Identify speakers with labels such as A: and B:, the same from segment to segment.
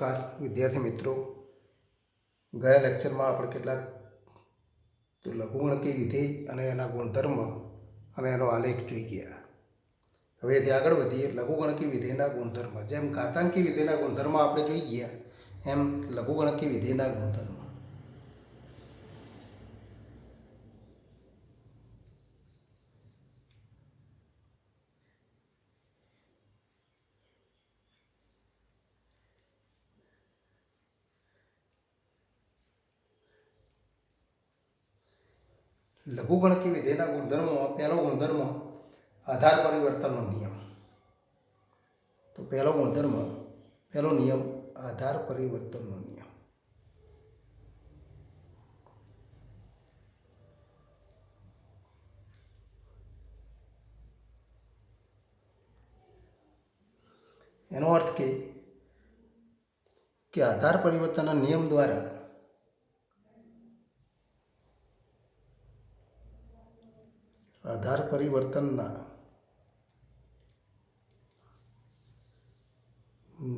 A: નમસ્કાર વિદ્યાર્થી મિત્રો, ગયા લેક્ચરમાં આપણે કેટલાક લઘુગણકી વિધેય અને એના ગુણધર્મ અને એનો આલેખ જોઈ ગયા. હવેથી આગળ વધીએ. લઘુગણકી વિધેયના ગુણધર્મ. જેમ ઘાતાંકી વિધેયના ગુણધર્મ આપણે જોઈ ગયા એમ લઘુગણકી વિધેયના ગુણધર્મ. લઘુગણકી વિધેયના ગુણધર્મોમાં પહેલો ગુણધર્મ આધાર પરિવર્તનનો નિયમ. તો પહેલો નિયમ આધાર પરિવર્તનનો નિયમ. એનો અર્થ કે આધાર પરિવર્તનના નિયમ દ્વારા આધાર પરિવર્તનના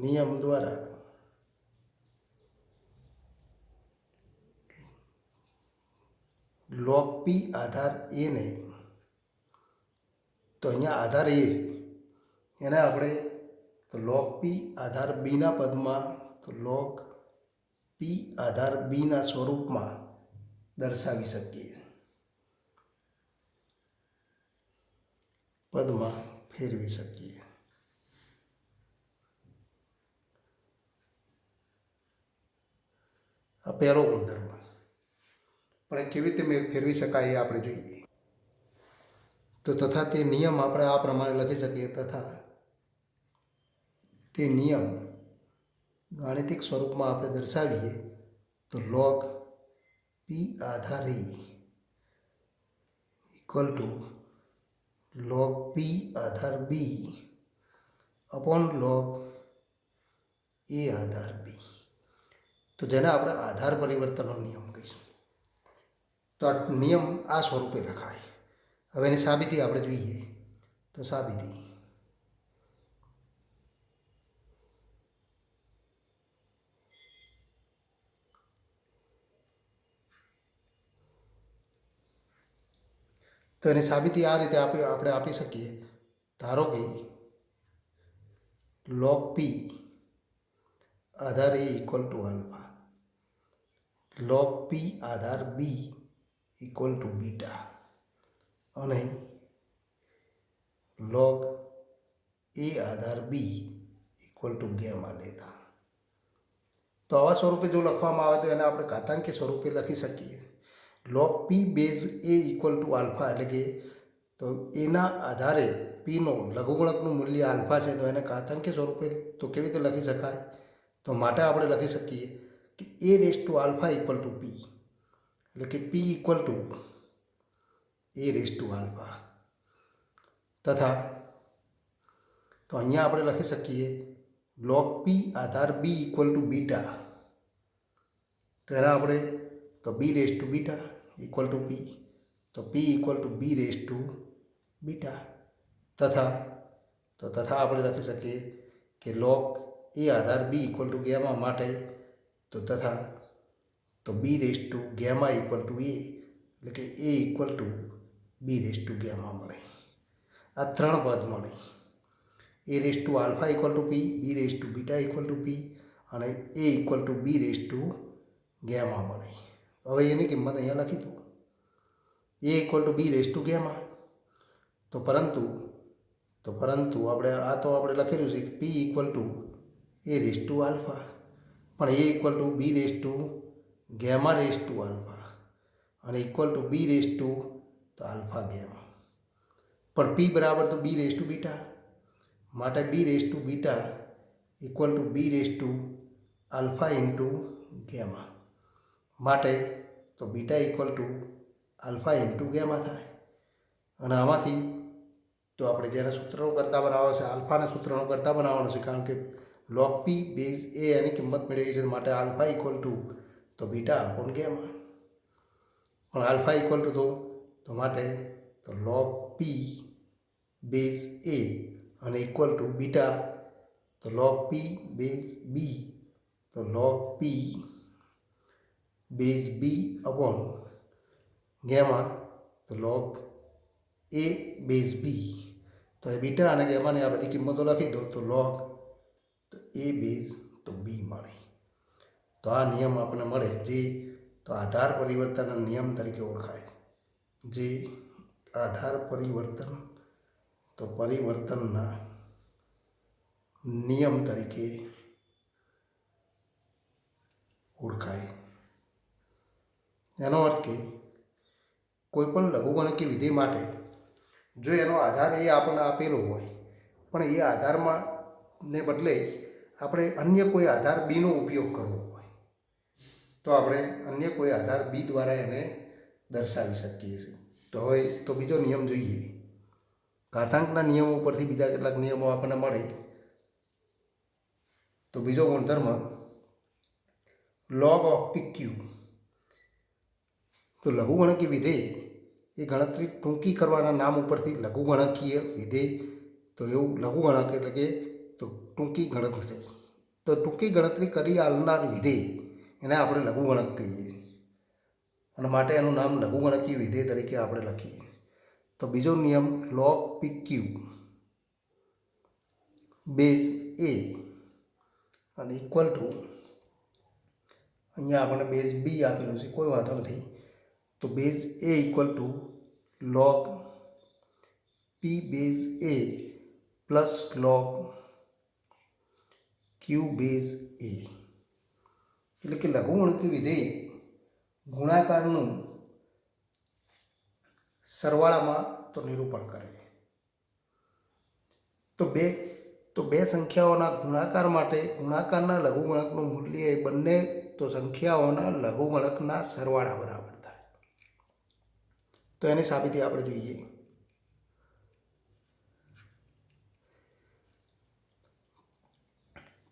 A: નિયમ દ્વારા log p આધાર a ને, તો અહીંયા આધાર a એને આપણે તો log p આધાર b ના પદમાં, તો log p આધાર b ના સ્વરૂપમાં દર્શાવી શકીએ, પદમાં ફેરવી શકીએ. આ પહેલો ગુણધર્મ. પણ એ કેવી રીતે ફેરવી શકાય એ આપણે જોઈએ. તો તથા તે નિયમ આપણે આ પ્રમાણે લખી શકીએ. તથા તે નિયમ ગાણિતિક સ્વરૂપમાં આપણે દર્શાવીએ તો log p Aadhaar a equal to log p આધાર b અપોન log a આધાર b. તો જેને આપણે આધાર પરિવર્તનનો નિયમ કહીશું. તો આ નિયમ આ સ્વરૂપે લખાય. હવે એની સાબિતી આપણે જોઈએ. તો સાબિતી. તો એની સાબિતી આ રીતે આપણે આપી શકીએ. ધારો કે log p Aadhaar a equal to alpha, log p આધાર b ઇક્વલ ટુ બીટા અને log a આધાર b ઇક્વલ ટુ ગેમા લેતા. તો આવા સ્વરૂપે જો લખવામાં આવે તો એને આપણે ઘાતાંકી સ્વરૂપે લખી શકીએ. log p base a equal to alpha, એટલે કે તો એના આધારે પીનો લઘુગણકનું મૂલ્ય આલ્ફા છે. તો એને ઘાતાંકી સ્વરૂપે તો કેવી રીતે લખી શકાય? તો માટે આપણે લખી શકીએ કે a raise to alpha equal to p, એટલે કે p equal to a raise to alpha. તથા તો અહીંયા આપણે લખી શકીએ log p આધાર b ઇક્વલ ટુ બીટા. ત્યારે આપણે તો b raise to beta equal to p, તો p equal to b raise to beta. તથા આપણે લખી શકીએ કે log a આધાર b ઇક્વલ ટુ ગેમા માટે તો b raise to gamma equal to a, એટલે કે a equal to b raise to gamma મળે. આ ત્રણ પદ મળે. a raise to alpha equal to p, b raise to beta equal to p અને a equal to b raise to gamma મળે. હવે એની કિંમત અહીંયા લખી દો. a equal to b raise to gamma. તો પરંતુ આપણે લખેલું છે કે p equal to a raise to alpha, પણ a equal to b raise to gamma raise to alpha અને equal to b raise to તો આલ્ફા ગેમા. પણ p બરાબર તો b રેઝ ટુ બીટા, માટે b raise to beta equal to b raise to alpha into gamma. માટે તો beta equal to alpha into gamma થાય. અને આમાંથી તો આપણે જેને સૂત્રનો કરતા બનાવવાનો છે, આલ્ફાના સૂત્રનો કરતા બનાવવાનો છે, કારણ કે log p બેઝ a એની કિંમત મેળવી છે. માટે આલ્ફા ઇક્વલ ટુ તો બીટા અપોન ગેમા. પણ આલ્ફા ઇક્વલ ટુ તો માટે તો log p બેઝ a અને ઇક્વલ ટુ બીટા, તો log p બેઝ b તો log p base b upon gamma તો log એ બેઝ બી, તો એ બીટા અને ગેમાને આ બધી કિંમતો લખી દો તો log તો એ બેઝ તો બી મળે. તો આ નિયમ આપણને મળે જે તો આધાર પરિવર્તનના નિયમ તરીકે ઓળખાય, જે આધાર પરિવર્તન તો પરિવર્તનના નિયમ તરીકે ઓળખાય. એનો અર્થ કે કોઈ પણ લઘુગણકી વિધેય માટે જો એનો આધાર એ આપણને આપેલો હોય પણ એ આધારમાં ને બદલે આપણે અન્ય કોઈ આધાર બીનો ઉપયોગ કરવો હોય તો આપણે અન્ય કોઈ આધાર બી દ્વારા એને દર્શાવી શકીએ છીએ. તો હવે તો બીજો નિયમ જોઈએ. ઘાતાંકના નિયમો ઉપરથી બીજા કેટલાક નિયમો આપણને મળે. તો બીજો ગુણધર્મ log ઓફ PQ. તો લઘુગણકીય વિધેય એ ગણતરી ટૂંકી કરવાના નામ ઉપરથી લઘુગણકીય વિધેય, તો એવું લઘુગણક એટલે કે તો ટૂંકી ગણતરી, તો ટૂંકી ગણતરી કરી આલનાર વિધેય એને આપણે લઘુગણક કહીએ અને માટે એનું નામ લઘુગણકીય વિધેય તરીકે આપણે લખીએ. તો બીજો નિયમ log PQ બેઝ એ અને ઇક્વલ ટુ અહીંયા આપણને બેઝ બી આપેલું છે, કોઈ વાંધો નથી. તો base a equal to log p base a plus log q base a, એટલે કે લઘુગણકીય વિધેય ગુણાકારનું સરવાળામાં તો નિરૂપણ કરે. તો બે સંખ્યાઓના ગુણાકાર માટે ગુણાકારના લઘુગણકનું મૂલ્ય એ બંને તો સંખ્યાઓના લઘુગણકના સરવાળા બરાબર થાય. તો એની સાબિતી આપણે જોઈએ.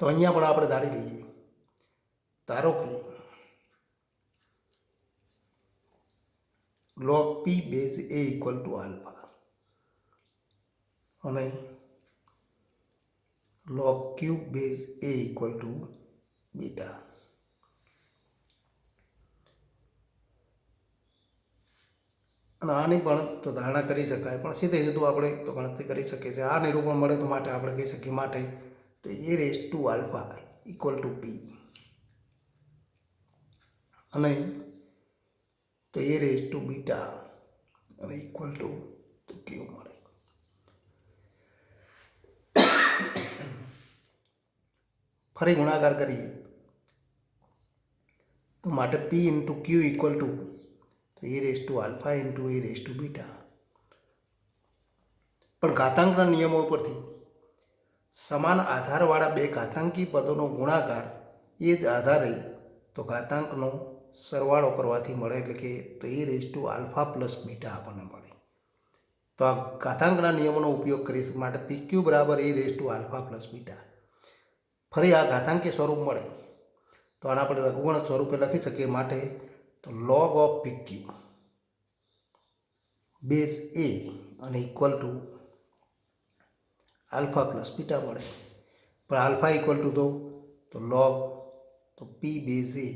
A: તો અહીંયા પણ આપણે ધારી લઈએ, ધારો કે log p base a equal to alpha અને log q base a equal to beta. અને આની પણ તો ધારણા કરી શકાય, પણ સીધે સીધું આપણે તો ગણતરી કરી શકીએ છીએ. આ નિરૂપણ મળે તો માટે આપણે કહી શકીએ માટે તો a raise to alpha equal to p અને તો એ રેઝ ટુ બીટા અને ઇક્વલ ટુ તો ક્યુ મળે. ફરી ગુણાકાર કરીએ તો માટે p into q equal to તો a raise to alpha into a raise to beta. પણ ઘાતાંકના નિયમો પરથી સમાન આધારવાળા બે ઘાતાંકી પદોનો ગુણાકાર એ જ આધારે તો ઘાતાંકનો સરવાળો કરવાથી મળે, એટલે કે તો a raise to alpha plus beta આપણને મળે. તો આ ઘાતાંકના નિયમોનો ઉપયોગ કરી માટે પી ક્યુ બરાબર a raise to alpha plus beta. ફરી આ ઘાતાંકીય સ્વરૂપ મળે તો આના આપણે લઘુગણક સ્વરૂપે લખી શકીએ. માટે તો log of p q base a અને equal to alpha plus beta મળે. પણ આલ્ફા ઇક્વલ ટુ તો log તો p base a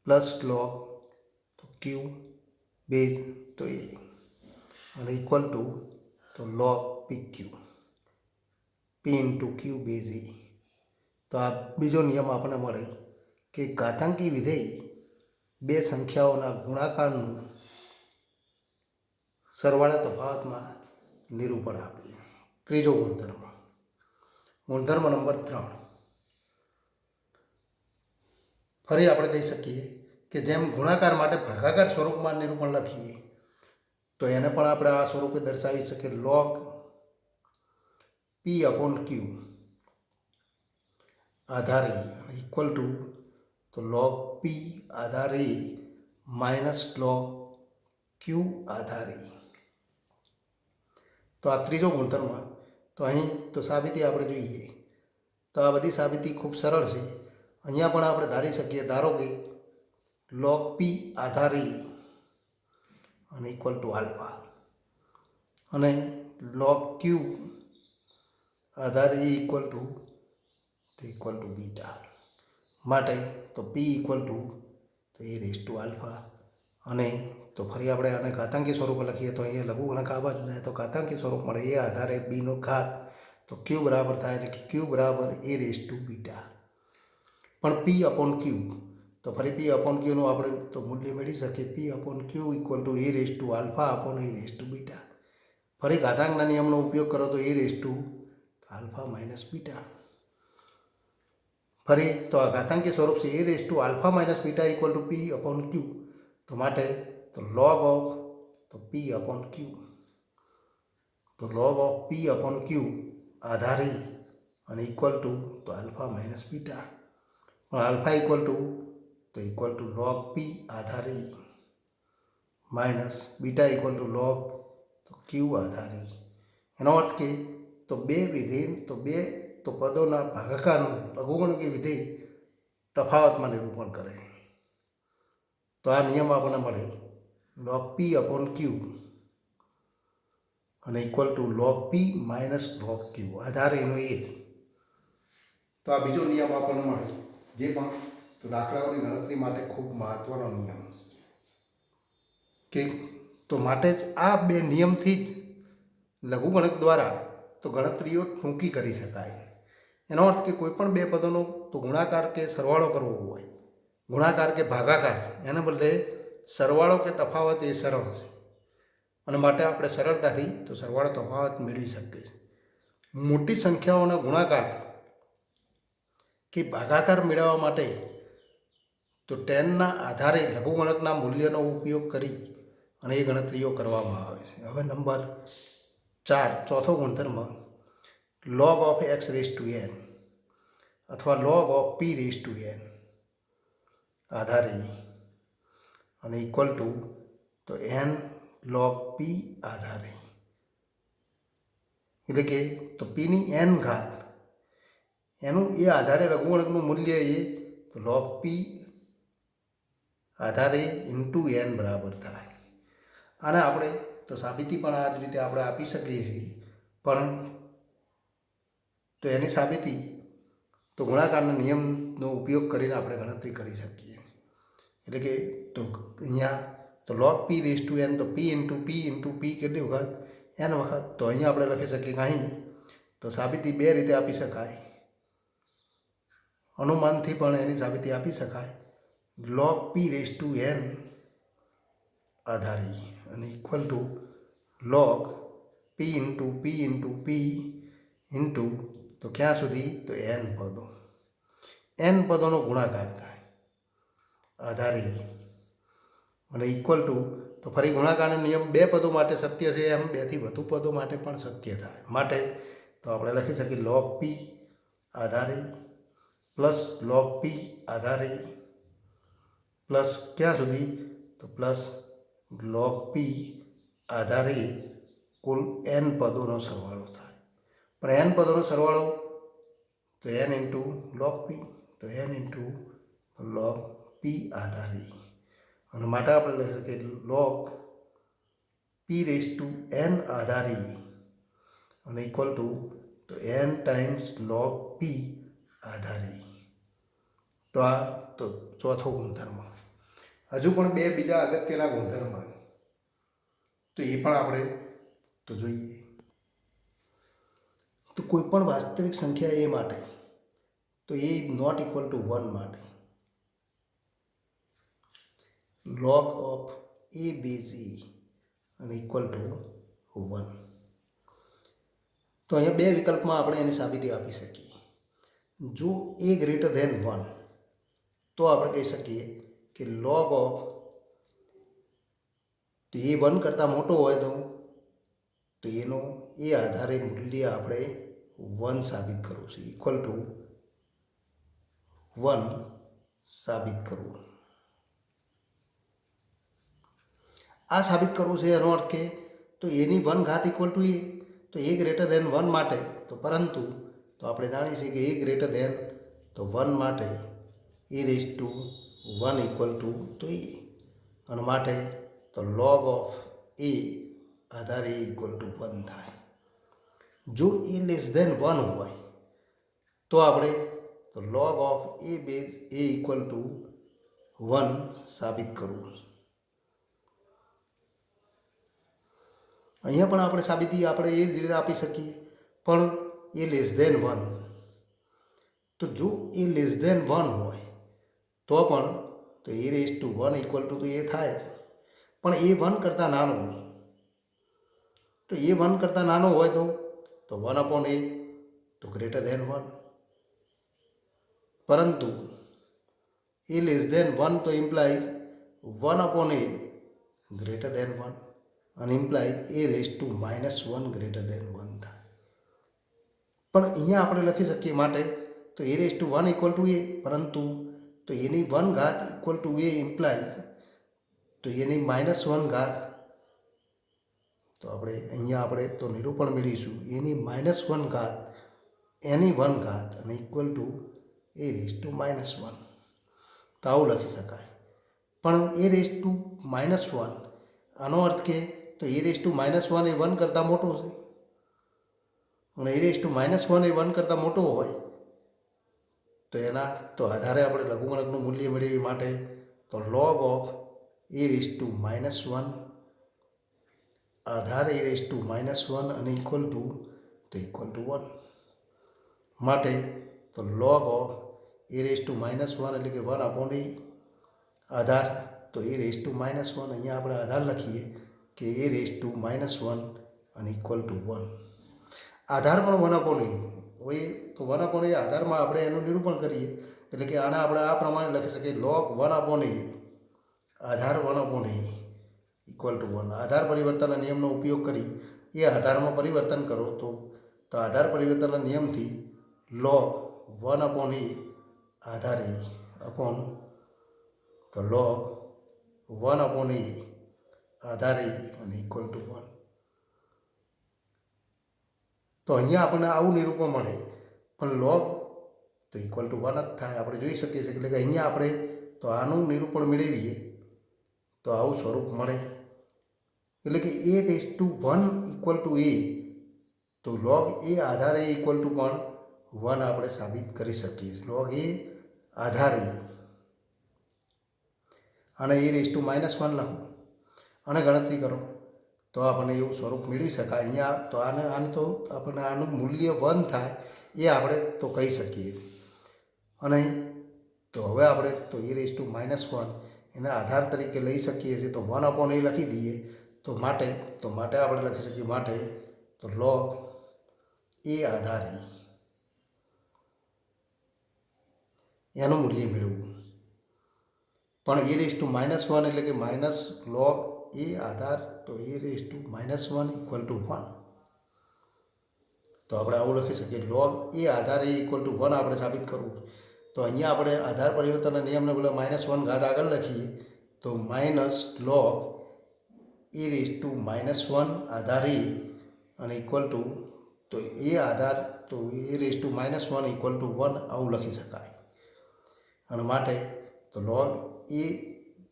A: plus log તો ક્યુ બેઝ તો એ અને ઇક્વલ ટુ તો log p q p into q base a. તો આ બીજો નિયમ આપણને મળે કે ઘાતાંકી વિધેય બે સંખ્યાઓના ગુણાકારનું સરવાળા તફાવતમાં નિરૂપણ આપે. ત્રીજો ગુણધર્મ નંબર 3. ફરી આપણે કહી શકીએ કે જેમ ગુણાકાર માટે ભાગાકાર સ્વરૂપમાં નિરૂપણ લખીએ તો એને પણ આપણે આ સ્વરૂપે દર્શાવી શકીએ. log પી અપોન ક્યુ આધારે ઇક્વલ ટુ તો log પી આધારે માઇનસ log ક્યુ આધારે. તો આ ત્રીજો ગુણધર્મ. તો અહીં તો સાબિતી આપણે જોઈએ. તો આ બધી સાબિતી ખૂબ સરળ છે. અહીંયા પણ આપણે ધારી શકીએ, ધારો કે log પી આધારે અને ઇક્વલ ટુ આલ્ફા અને log ક્યુ આધારે ઇક્વલ ટુ બીટા. માટે તો પી ઇક્વલ ટુ તો એ રેસ ટુ આલ્ફા અને તો ફરી આપણે આને ઘાતાંકી સ્વરૂપે લખીએ તો અહીંયા લઘુગણક આ બાજુ જાય તો ઘાતાંકી સ્વરૂપ મળે એ આધારે બીનો ઘાત તો ક્યુ બરાબર થાય એટલે કે ક્યુ બરાબર એ રેસ ટુ બીટા પણ પી અપોન ક્યુ તો ફરી પી અપોન ક્યુનું આપણે તો મૂલ્ય મેળવી શકીએ p upon q equal to a raise to alpha upon a raise to beta ફરી ઘાતાંકના નિયમનો ઉપયોગ કરો તો a raise to alpha minus beta ફરી તો આ ઘાતાંકી સ્વરૂપ છે a raise to alpha minus beta equal to p upon q તો માટે તો લોગ ઓફ તો પી અપોન ક્યુ તો લોગ ઓફ પી અપોન ક્યુ આધારે અને ઇક્વલ ટુ તો આલ્ફા માઇનસ બીટા પણ આલ્ફા ઇક્વલ ટુ લોગ પી આધારે minus beta equal to log તો ક્યુ આધારે એનો અર્થ કે તો બે વિધેય તો પદોના ભાગાકારનું લઘુગણકી વિધેય તફાવતમાં નિરૂપણ કરે તો આ નિયમ આપણને મળે લોગ પી અપોન ક્યુ અને equal to log p minus log q આધાર એનો એ જ તો આ બીજો નિયમ આપણને મળે જે પણ તો દાખલાઓની ગણતરી માટે ખૂબ મહત્વનો નિયમ કે તો માટે જ આ બે નિયમથી જ લઘુગણક દ્વારા તો ગણતરીઓ ટૂંકી કરી શકાય એનો અર્થ કે કોઈ પણ બે પદોનો તો ગુણાકાર કે સરવાળો કરવો હોય ગુણાકાર કે ભાગાકાર એને બદલે સરવાળો કે તફાવત એ સરળ છે અને માટે આપણે સરળતાથી તો સરવાળો તફાવત મેળવી શકીએ છીએ મોટી સંખ્યાઓના ગુણાકાર કે ભાગાકાર મેળવવા માટે તો 10ના આધારે લઘુગણકના મૂલ્યનો ઉપયોગ કરી અને એ ગણતરીઓ કરવામાં આવે છે હવે નંબર 4 ચોથો ગુણધર્મ log of x raised to n અથવા log of p raised to n આધારે અને ઇક્વલ ટુ તો n log p આધારે એટલે કે તો પીની n ઘાત એનું એ આધારે લઘુગણકનું મૂલ્ય એ તો log p આધારે ઇન્ટુ n બરાબર થાય આને આપણે તો સાબિતી પણ આ જ રીતે આપણે આપી શકીએ છીએ પણ તો એની સાબિતી તો ગુણાકારના નિયમનો ઉપયોગ કરીને આપણે ગણતરી કરી શકીએ એટલે કે તો અહીંયા તો log p raise to n તો p કેટલી વખત n વખત તો અહીંયા આપણે લખી શકીએ કે અહીં તો સાબિતી બે રીતે આપી શકાય અનુમાનથી પણ એની સાબિતી આપી શકાય log p raise to n આધારે અને equal to log p into તો ક્યાં સુધી તો n પદોનો ગુણાકાર થાય આધારે અને ઇક્વલ ટુ તો ફરી ગુણાકારનો નિયમ બે પદો માટે સત્ય છે એમ બેથી વધુ પદો માટે પણ સત્ય થાય માટે તો આપણે લખી શકીએ log p આધારે પ્લસ log p આધારે પ્લસ ક્યાં સુધી તો પ્લસ log p આધારે કુલ n પદોનો સરવાળો થાય પણ n પદોનો સરવાળો તો n ઇન્ટુ log p તો n ઇન્ટુ log p આધારે અને માટે આપણે લઈ શકીએ log p raise to n આધારે અને ઇક્વલ ટુ તો n ટાઈમ્સ log p આધારે તો આ તો ચોથો ગુણધર્મ હજુ પણ બે બીજા અગત્યના ગુણધર્મ તો એ પણ આપણે તો જોઈએ તો કોઈ પણ વાસ્તવિક સંખ્યા એ માટે તો એ નોટ ઇક્વલ ટુ 1 માટે log of a base e અને ઇક્વલ ટુ 1 તો અહીંયા બે વિકલ્પમાં આપણે એની સાબિતી આપી શકીએ જો a ગ્રેટર ધેન 1 તો આપણે કહી શકીએ કે log ઓફ તો એ 1 કરતાં મોટો હોય તો એનો એ આધારે મૂલ્ય આપણે 1 સાબિત કરવું છે ઇક્વલ ટુ 1 સાબિત કરવું આ સાબિત કરવું છે એનો અર્થ કે તો એની 1 ઘાત ઇક્વલ ટુ એ તો એ ગ્રેટર ધેન 1 માટે તો પરંતુ તો આપણે જાણીએ છીએ કે એ ગ્રેટર ધેન તો 1 માટે એ રેઝ ટુ 1 ઇક્વલ ટુ તો એ અને માટે તો log ઓફ એ આધારે એ ઇક્વલ ટુ 1 થાય જો એ લેસ ધેન 1 હોય તો આપણે તો log of A base a equal to 1 સાબિત કરવું. અહીંયા પણ આપણે સાબિતી આપણે એ જ રીતે આપી શકીએ, પણ એ લેસ ધેન 1. તો જો એ લેસ ધેન 1 હોય તો પણ તો a raise to 1 equal to તો એ થાય જ, પણ એ 1 કરતાં નાનો હોય. તો એ 1 કરતાં નાનો હોય તો 1 અપોન એ તો ગ્રેટર ધેન 1. પરંતુ એ લેસ ધેન 1 તો ઇમ્પ્લાઇઝ 1 અપોન એ ગ્રેટર ધેન 1 અને implies A raise to -1 greater than 1 થાય. પણ અહીંયા આપણે લખી શકીએ માટે તો a raise to 1 equal to એ, પરંતુ તો એની 1 ઘાત ઇક્વલ ટુ એ ઇમ્પ્લાઇઝ તો એની -1 ઘાત, તો આપણે અહીંયા આપણે તો નિરૂપણ મેળવીશું એની -1 ઘાત એની 1 ઘાત અને equal to a raise to -1. તો આવું લખી શકાય. પણ એ રેઝ ટુ -1 આનો અર્થ કે તો એ રેઝ ટુ -1 એ 1 કરતાં મોટો છે, અને એ રેઝ ટુ -1 એ 1 કરતાં મોટો હોય તો એના તો આધારે આપણે લઘુગણકનું મૂલ્ય મેળવવા માટે તો log of a raise to -1 આધાર એ રેઝ ટુ -1 અને ઇક્વલ ટુ 1 માટે તો log of a raise to -1 એટલે કે 1 અપોન એ આધાર તો એ રેઝ ટુ -1. અહીંયા આપણે આધાર લખીએ કે એ રેઝ ટુ -1 અને ઇક્વલ ટુ 1. આધાર પણ 1 અપોન એ હોય તો 1 અપોન એ આધારમાં આપણે એનું નિરૂપણ કરીએ, એટલે કે આને આપણે આ પ્રમાણે લખી શકીએ log 1 upon A Aadhaar 1 upon A equal to 1. આધાર પરિવર્તનના નિયમનો ઉપયોગ કરી એ આધારમાં પરિવર્તન કરો તો આધાર પરિવર્તનના નિયમથી log 1 અપોન એ આધાર એ અપોન તો log 1 અપોન એ આધાર એ અને ઇક્વલ ટુ 1. તો અહીંયા આપણને આવું નિરૂપણ મળે, પણ log તો ઇક્વલ ટુ 1 જ થાય આપણે જોઈ શકીએ છીએ. એટલે કે અહીંયા આપણે તો આનું નિરૂપણ મેળવીએ તો આવું સ્વરૂપ મળે. એટલે કે એ રેઝ ટુ 1 ઇક્વલ ટુ એ તો log એ આધાર એ ઇક્વલ ટુ પણ 1 આપણે સાબિત કરી શકીએ. log એ આધાર એ અને એ રેઝ ટુ -1 લખો અને ગણતરી કરો તો આપણને એવું સ્વરૂપ મેળવી શકાય. અહીંયા તો આને તો આપણને આનું મૂલ્ય 1 થાય એ આપણે તો કહી શકીએ. અને તો હવે આપણે તો એ રેઝ ટુ -1 એના આધાર તરીકે લઈ શકીએ છીએ. તો 1 અપોન એ લખી દઈએ તો માટે આપણે લખી શકીએ માટે તો log એ આધાર એનું મૂલ્ય મેળવવું. પણ એ રેઝ ટુ -1 એટલે કે log એ આધાર તો a raise to -1 equal to 1. તો આપણે આવું લખી શકીએ log A Aadhaar A equal to 1 આપણે સાબિત કરવું. તો અહીંયા આપણે આધાર પરિવર્તનના નિયમને બોલે -1 ઘાત આગળ લખીએ તો log એ રેઝ ટુ -1 આધાર એ અને ઇક્વલ ટુ તો એ આધાર તો a raise to -1 equal to 1 આવું લખી શકાય. અને માટે તો log એ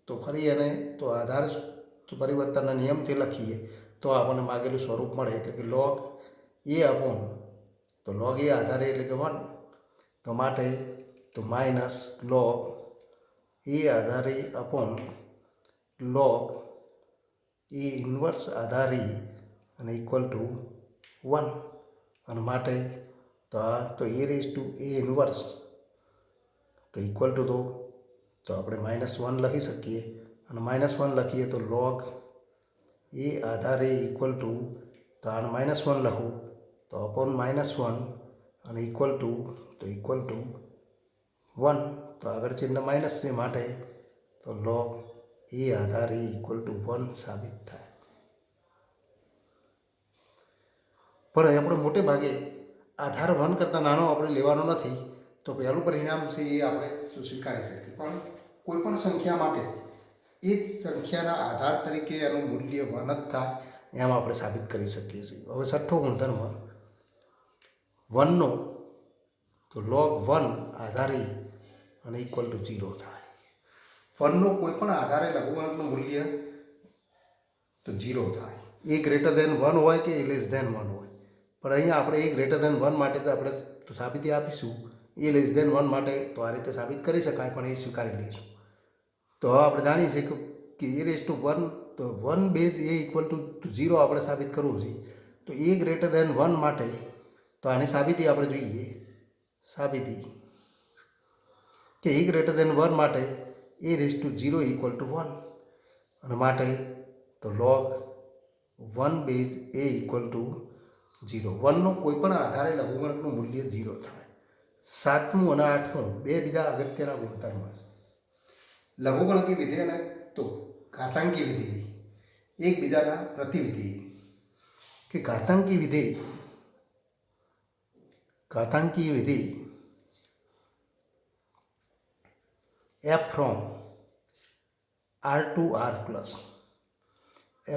A: તો ફરી એને તો આધાર તો પરિવર્તનના નિયમથી લખીએ તો આપણને માગેલું સ્વરૂપ મળે. એટલે કે log એ અપોન તો log એ આધારે એટલે કે 1 તો માટે તો log એ આધારે અપોન log એ ઇન્વર્સ આધારે અને ઇક્વલ ટુ 1. અને માટે તો a raise two A inverse તો ઇક્વલ ટુ તો આપણે -1 લખી શકીએ. અને -1 લખીએ તો log એ આધારે ઇક્વલ ટુ તો આને -1 લખું તો અપોન -1 અને ઇક્વલ ટુ 1. તો આગળ ચિહ્ન માઇનસ છે માટે તો log એ આધારે ઇક્વલ ટુ 1 સાબિત થાય. પણ આપણે મોટે ભાગે આધાર 1 કરતાં નાનો આપણે લેવાનો નથી તો પહેલું પરિણામ છે એ આપણે સ્વીકારી શકીએ. પણ કોઈપણ સંખ્યા માટે એ જ સંખ્યાના આધાર તરીકે એનું મૂલ્ય 1 જ થાય એમ આપણે સાબિત કરી શકીએ છીએ. હવે છઠ્ઠો ગુણધર્મ 1નો તો log 1 આધારે અને ઇક્વલ ટુ 0 થાય. 1નો કોઈ પણ આધારે લઘુગણકનું મૂલ્ય તો 0 થાય. એ ગ્રેટર ધેન 1 હોય કે એ લેસ ધેન 1 હોય. પણ અહીંયા આપણે એ ગ્રેટર ધેન 1 માટે તો આપણે તો સાબિતી આપીશું એ લેસ દેન 1 માટે તો આ રીતે સાબિત કરી શકાય, પણ એ સ્વીકારી લઈશું. તો હવે આપણે જાણીએ છીએ કે એ રેસ ટુ 1, તો 1 બેઝ એ ઇક્વલ ટુ 0 આપણે સાબિત કરવું છે. તો એ ગ્રેટર દેન 1 માટે તો આની સાબિતી આપણે જોઈએ. સાબિતી કે એ ગ્રેટર દેન 1 માટે એ રેસ ટુ 0 ઇક્વલ ટુ 1, અને માટે તો log 1 base a equal two 0. 1નો કોઈ પણ આધારે લઘુગણકનું મૂલ્ય 0 થાય. 7મું અને 8મું બે બીજા અગત્યના ગુણધર્મ. લઘુગણકી વિધેય અને તો ઘાતાંકી વિધેય એકબીજાના પ્રતિવિધેય. કે ઘાતાંકી વિધેય f from r to r plus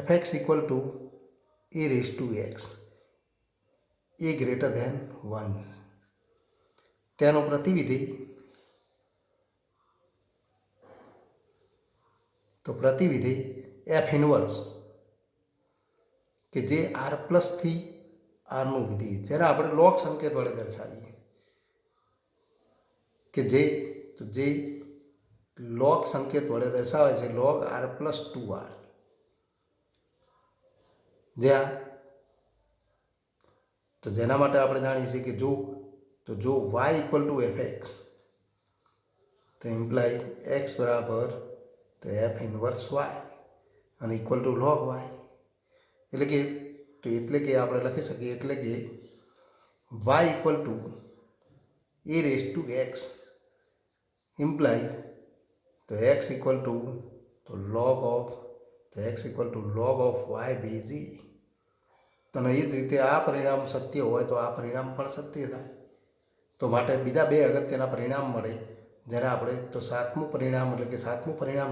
A: fx equal to a raised to x a greater than 1. તેનો પ્રતિવિધેય તો પ્રતિવિધેય f ઇન્વર્સ કે જે r પ્લસથી આરનું વિધેય, જેને આપણે લોગ સંકેત વડે દર્શાવીએ, કે જે લોગ સંકેત વડે દર્શાવે છે, log r પ્લસ 2r, જ્યાં તો જેના માટે આપણે જાણીએ છીએ કે જો y ઇક્વલ ટુ fx તો ઇમ્પ્લાઇઝ x બરાબર તો f ઇન્વર્સ y અને ઇક્વલ ટુ log y, એટલે કે આપણે લખી શકીએ એટલે કે y equal to a raise to x implies તો x ઇક્વલ ટુ તો x equal to log of y base e. તો એ જ રીતે આ પરિણામ સત્ય હોય તો આ પરિણામ પણ સત્ય થાય. તો માટે બીજા બે અગત્યના પરિણામ મળે, જેને આપણે તો સાતમું પરિણામ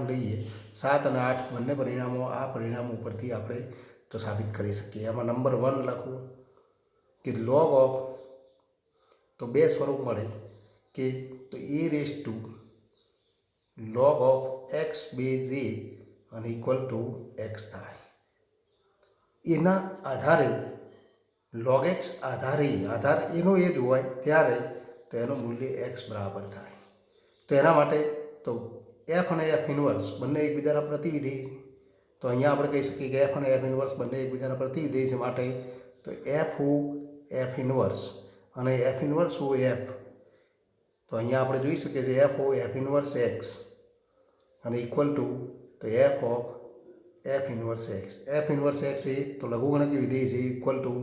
A: લઈએ. 7 અને 8 બંને પરિણામો આ પરિણામ ઉપરથી આપણે તો સાબિત કરી શકીએ. એમાં નંબર 1 લખવું કે log ઓફ તો બે સ્વરૂપ મળે કે તો a raise to log of x base a અને ઇક્વલ ટુ x થાય. એના આધારે log x આધાર એનો એ જ હોય ત્યારે તો એનું મૂલ્ય x બરાબર થાય. તો એના માટે તો f અને f ઇન્વર્સ બંને એકબીજાના પ્રતિવિધેય છે. તો અહીંયા આપણે કહી શકીએ કે f અને f ઇન્વર્સ બંને એકબીજાના પ્રતિવિધેય છે. માટે તો f ઇન્વર્સ અને f ઇન્વર્સ f, તો અહીંયા આપણે જોઈ શકીએ છીએ f ઇન્વર્સ x અને ઇક્વલ ટુ તો f inverse x. f inverse x એ તો લઘુગણકી વિધેય છે, ઇક્વલ ટુ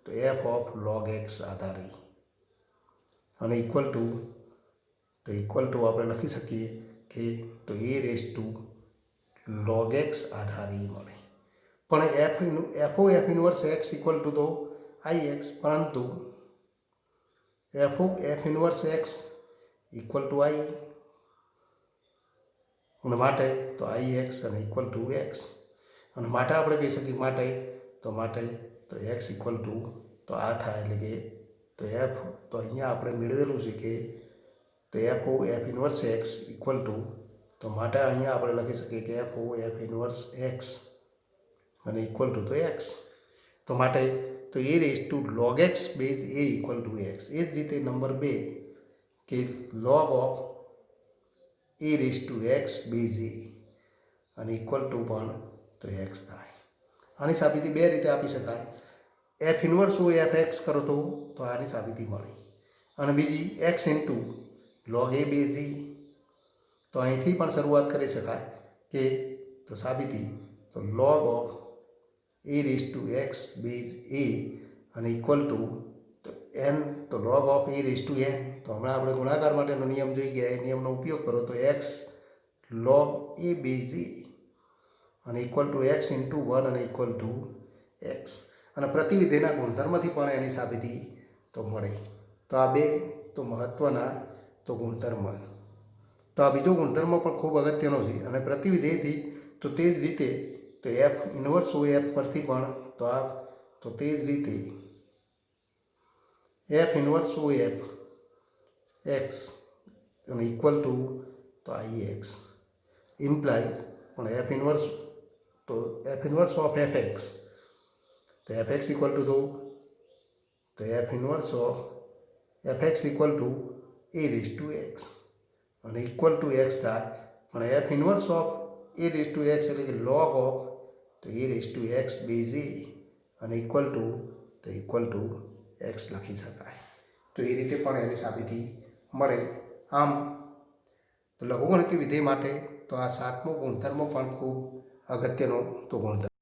A: તો f ઓફ log x આધારી અને ઇક્વલ ટુ આપણે લખી શકીએ કે તો a raise to log x આધારી મળે. પણ f inverse x equal to તો ix, પરંતુ f inverse x equal two i અને માટે તો ix અને ઇક્વલ ટુ x, અને માટે આપણે કહી શકીએ માટે તો x ઇક્વલ ટુ તો આ થાય, એટલે કે તો f તો અહીંયા આપણે મેળવેલું છે કે તો f inverse x equal to તો માટે અહીંયા આપણે લખી શકીએ કે f ઇન્વર્સ x અને ઇક્વલ ટુ તો x. તો માટે તો a raise to log x base a equal to x. એ જ રીતે નંબર 2 કે log of a raise to x base a અને ઇક્વલ ટુ પણ તો x થાય. આની સાબિતી બે રીતે આપી શકાય. f ઇન્વર્સ f x કરો તો આની સાબિતી મળે, અને બીજી x into log a base e. તો અહીંથી પણ શરૂઆત કરી શકાય કે તો સાબિતી તો log of a raise to x base a અને ઇક્વલ ટુ તો n તો log of a raise to n. તો હમણાં આપણે ગુણાકાર માટેનો નિયમ જોઈ ગયા, એ નિયમનો ઉપયોગ કરો તો x log a base a અને ઇક્વલ ટુ x ઇન્ટુ 1 અને ઇક્વલ ટુ x. અને પ્રતિવિધેયના ગુણધર્મથી પણ એની સાબિતી તો મળે. તો આ બે તો મહત્ત્વના તો ગુણધર્મ. તો આ બીજો ગુણધર્મ પણ ખૂબ અગત્યનો છે, અને પ્રતિવિધેયથી તો તે જ રીતે તો f ઇન્વર્સ f પરથી પણ તો તે જ રીતે f ઇન્વર્સ f x અને ઇક્વલ ટુ તો ix ઇમ્પ્લાઇઝ પણ f ઇન્વર્સ ઓફ fx તો fx ઇક્વલ ટુ તો f inverse of fx equal to a raise to x અને ઇક્વલ ટુ એક્સ થાય પણ f inverse of a raise to x એટલે કે log of તો a raise to x base a અને equal to x લખી શકાય. તો એ રીતે પણ એની સાબિતી મળે. આમ તો લઘુગણકી વિધેય માટે તો આ 7મો ગુણધર્મ પણ ખૂબ અગત્યનો તો ગુણધર્મ